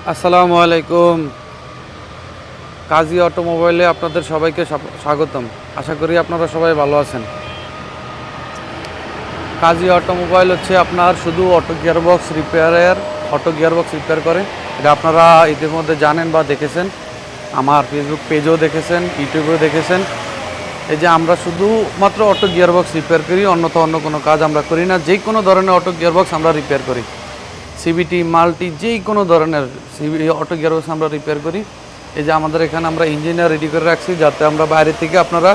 আসসালামু আলাইকুম। কাজী অটোমোবাইলে আপনাদের সবাইকে স্বাগতম। আশা করি আপনারা সবাই ভালো আছেন। কাজী অটোমোবাইল হচ্ছে আপনার শুধু অটো গিয়ারবক্স রিপেয়ার করে। এটা আপনারা ইতিমধ্যে জানেন বা দেখেছেন, আমার ফেসবুক পেজেও দেখেছেন, ইউটিউবেও দেখেছেন। এই যে আমরা শুধুমাত্র অটো গিয়ারবক্স রিপেয়ার করি, অন্য কোনো কাজ আমরা করি না। যে কোনো ধরনের অটো গিয়ারবক্স আমরা রিপেয়ার করি, সিবিটি মাল্টি যেই কোনো ধরনের অটো গিয়ারবক্স আমরা রিপেয়ার করি। এই যে আমাদের এখানে আমরা ইঞ্জিনিয়ার রেডি করে রাখছি, যাতে আমরা বাইরে থেকে আপনারা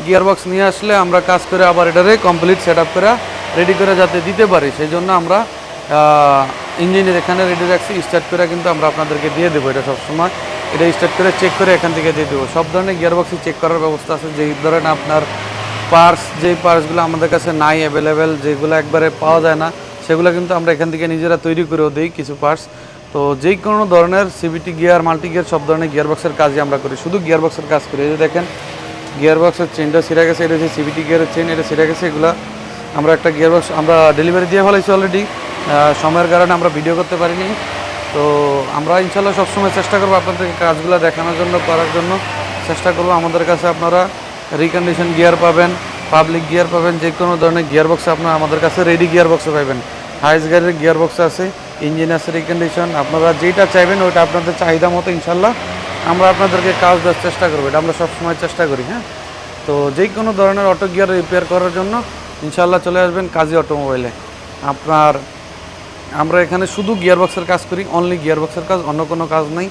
গিয়ারবক্স নিয়ে আসলে আমরা কাজ করে আবার এটারে কমপ্লিট সেট আপ করে রেডি করে যাতে দিতে পারি, সেই জন্য আমরা ইঞ্জিনিয়ার এখানে রেডি রাখছি। স্টার্ট করে কিন্তু আমরা আপনাদেরকে দিয়ে দেবো, এটা সবসময় এটা স্টার্ট করে চেক করে এখান থেকে দিয়ে দেবো। সব ধরনের গিয়ারবক্সই চেক করার ব্যবস্থা আছে। যেই ধরেন আপনার যেই পার্টসগুলো আমাদের কাছে নাই অ্যাভেলেবেল, যেগুলো একবারে পাওয়া যায় না, সেগুলো কিন্তু আমরা এখান থেকে নিজেরা তৈরি করেও দিই কিছু পার্টস। তো যেই কোনো ধরনের সিবিটি গিয়ার, মাল্টি গিয়ার, সব ধরনের গিয়ারবক্সের কাজই আমরা করি, শুধু গিয়ারবক্সের কাজ করি। এই যে দেখেন গিয়ারবক্সের চেনটা ছিঁড়ে গেছে, এটা হচ্ছে সিবিটি গিয়ারের চেন, এটা ছিঁড়ে গেছে। এগুলো আমরা একটা গিয়ারবক্স আমরা ডেলিভারি দিয়ে ফেলাইছি অলরেডি। সময়ের কারণে আমরা ভিডিও করতে পারিনি। তো আমরা ইনশাল্লাহ সবসময় চেষ্টা করবো আপনাদেরকে কাজগুলো দেখানোর জন্য, করার জন্য চেষ্টা করবো। আমাদের কাছে আপনারা রিকন্ডিশন গিয়ার পাবেন, পাবলিক গিয়ার পাবেন, যে কোনো ধরনের গিয়ারবক্স আপনারা আমাদের কাছে রেডি গিয়ারবক্সে পাবেন। হাইস গাড়ির গিয়ারবক্স আছে, ইঞ্জিন আছে, রিকন্ডিশন, আপনারা যেটা চাইবেন ওইটা আপনাদের চাহিদা মতো ইনশাল্লাহ আমরা আপনাদেরকে কাজ দেওয়ার চেষ্টা করবো। এটা আমরা সবসময় চেষ্টা করি। হ্যাঁ, তো যে কোনো ধরনের অটো গিয়ার রিপেয়ার করার জন্য ইনশাল্লাহ চলে আসবেন কাজী অটোমোবাইলে। আমরা এখানে শুধু গিয়ারবক্সের কাজ করি, অনলি গিয়ারবক্সের কাজ, অন্য কোনো কাজ নেই।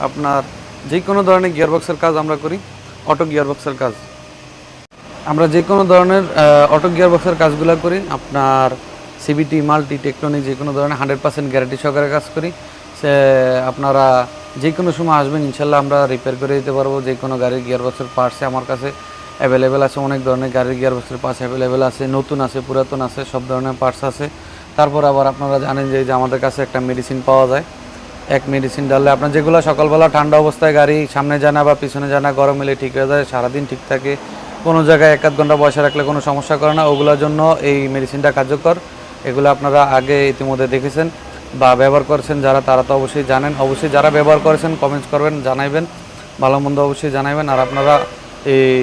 আপনার যে কোনো ধরনের গিয়ারবক্সের কাজ আমরা করি, অটো গিয়ারবক্সের কাজ আমরা যে কোনো ধরনের অটো গিয়ারবক্সের কাজগুলো করি। আপনার সিবিটি, মাল্টি, টেকটনিক যে কোনো ধরনের 100% গ্যারান্টি সহকারে কাজ করি। আপনারা যে কোনো সময় আসবেন, ইনশাল্লাহ আমরা রিপেয়ার করে দিতে পারবো। যে কোনো গাড়ির গিয়ারবক্সের পার্টসে আমার কাছে অ্যাভেলেবেল আছে, অনেক ধরনের গাড়ির গিয়ারবক্সের পার্টস অ্যাভেলেবেল আছে, নতুন আছে, পুরাতন আছে, সব ধরনের পার্টস আছে। তারপর আবার আপনারা জানেন যে আমাদের কাছে একটা মেডিসিন পাওয়া যায়। এক মেডিসিন ডাললে আপনার যেগুলো সকালবেলা ঠান্ডা অবস্থায় গাড়ি সামনে যায় না বা পিছনে যায় না, গরম এলে ঠিক হয়ে যায়, সারাদিন ঠিক থাকে, কোনো জায়গায় 1-1 ঘন্টা বসে রাখলে কোনো সমস্যা করে না, ওগুলোর জন্য এই মেডিসিনটা কার্যকর। এগুলো আপনারা আগে ইতিমধ্যে দেখেছেন বা ব্যবহার করেছেন যারা, তারা তো অবশ্যই জানেন। অবশ্যই যারা ব্যবহার করেছেন কমেন্টস করবেন, জানাইবেন, ভালো মন্দ অবশ্যই জানাইবেন। আর আপনারা এই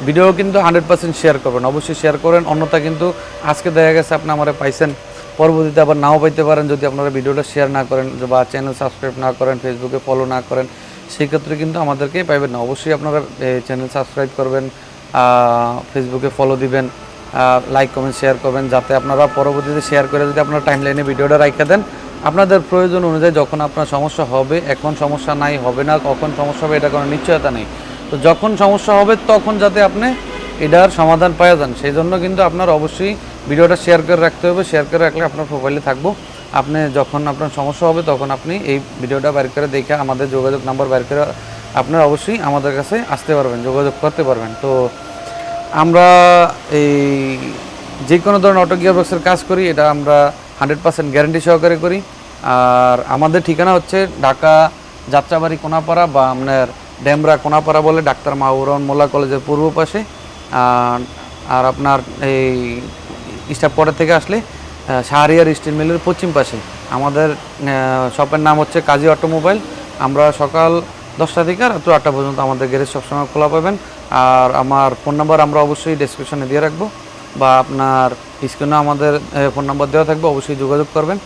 ভিডিও কিন্তু 100% শেয়ার করবেন, অবশ্যই শেয়ার করেন। অন্যথা কিন্তু আজকে দেখা গেছে আপনি আমারে পাইছেন, পরবর্তীতে আবার নাও পাইতে পারেন যদি আপনারা ভিডিওটা শেয়ার না করেন বা চ্যানেল সাবস্ক্রাইব না করেন, ফেসবুকে ফলো না করেন, সেই ক্ষেত্রে কিন্তু আমাদেরকে পাইবেন না। অবশ্যই আপনারা চ্যানেল সাবস্ক্রাইব করবেন, ফেসবুকে ফলো দিবেন, লাইক কমেন্ট শেয়ার করবেন, যাতে আপনারা পরবর্তীতে শেয়ার করে যদি আপনারা টাইমলাইনে ভিডিওটা রাখা দেন, আপনাদের প্রয়োজন অনুযায়ী যখন আপনার সমস্যা হবে, এখন সমস্যা নাই, হবে না, কখন সমস্যা হবে এটা কোনো নিশ্চয়তা নেই। তো যখন সমস্যা হবে তখন যাতে আপনি এটার সমাধান পাওয়া যান, সেই জন্য কিন্তু আপনার অবশ্যই ভিডিওটা শেয়ার করে রাখতে হবে। শেয়ার করে রাখলে আপনার প্রোফাইলে থাকবো। আপনি যখন আপনার সমস্যা হবে তখন আপনি এই ভিডিওটা বের করে দেখে আমাদের যোগাযোগ নাম্বার বের করে আপনারা অবশ্যই আমাদের কাছে আসতে পারবেন, যোগাযোগ করতে পারবেন। তো আমরা এই যে কোনো ধরনের অটো গিয়ারবক্সের কাজ করি, এটা আমরা 100% গ্যারান্টি সহকারে করি। আর আমাদের ঠিকানা হচ্ছে ঢাকা যাত্রাবাড়ি কোনাপাড়া বা আপনার ডেমরা কোনাপাড়া বলে, ডাক্তার মাহবুবুর রহমান মোল্লা কলেজের পূর্ব পাশে। আর আপনার এই স্টাফ কোয়ার্টার থেকে আসলে শাহরিয়ার স্টিল মিলের পশ্চিম পাশে আমাদের শপের নাম হচ্ছে কাজী অটোমোবাইল। আমরা সকাল 10টা থেকে রাত্র 8টা পর্যন্ত আমাদের গ্যারেজ সবসময় খোলা পাবেন। আর আমার ফোন নাম্বার আমরা অবশ্যই ডেসক্রিপশনে দিয়ে রাখবো, বা আপনার স্ক্রিনে আমাদের ফোন নাম্বার দেওয়া থাকবে, অবশ্যই যোগাযোগ করবেন।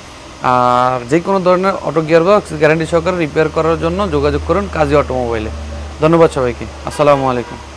আর যে কোনো ধরনের অটো গিয়ারবক্স গ্যারান্টি সহকারে রিপেয়ার করার জন্য যোগাযোগ করুন কাজী অটোমোবাইলে। ধন্যবাদ সবাইকে। আসসালামু আলাইকুম।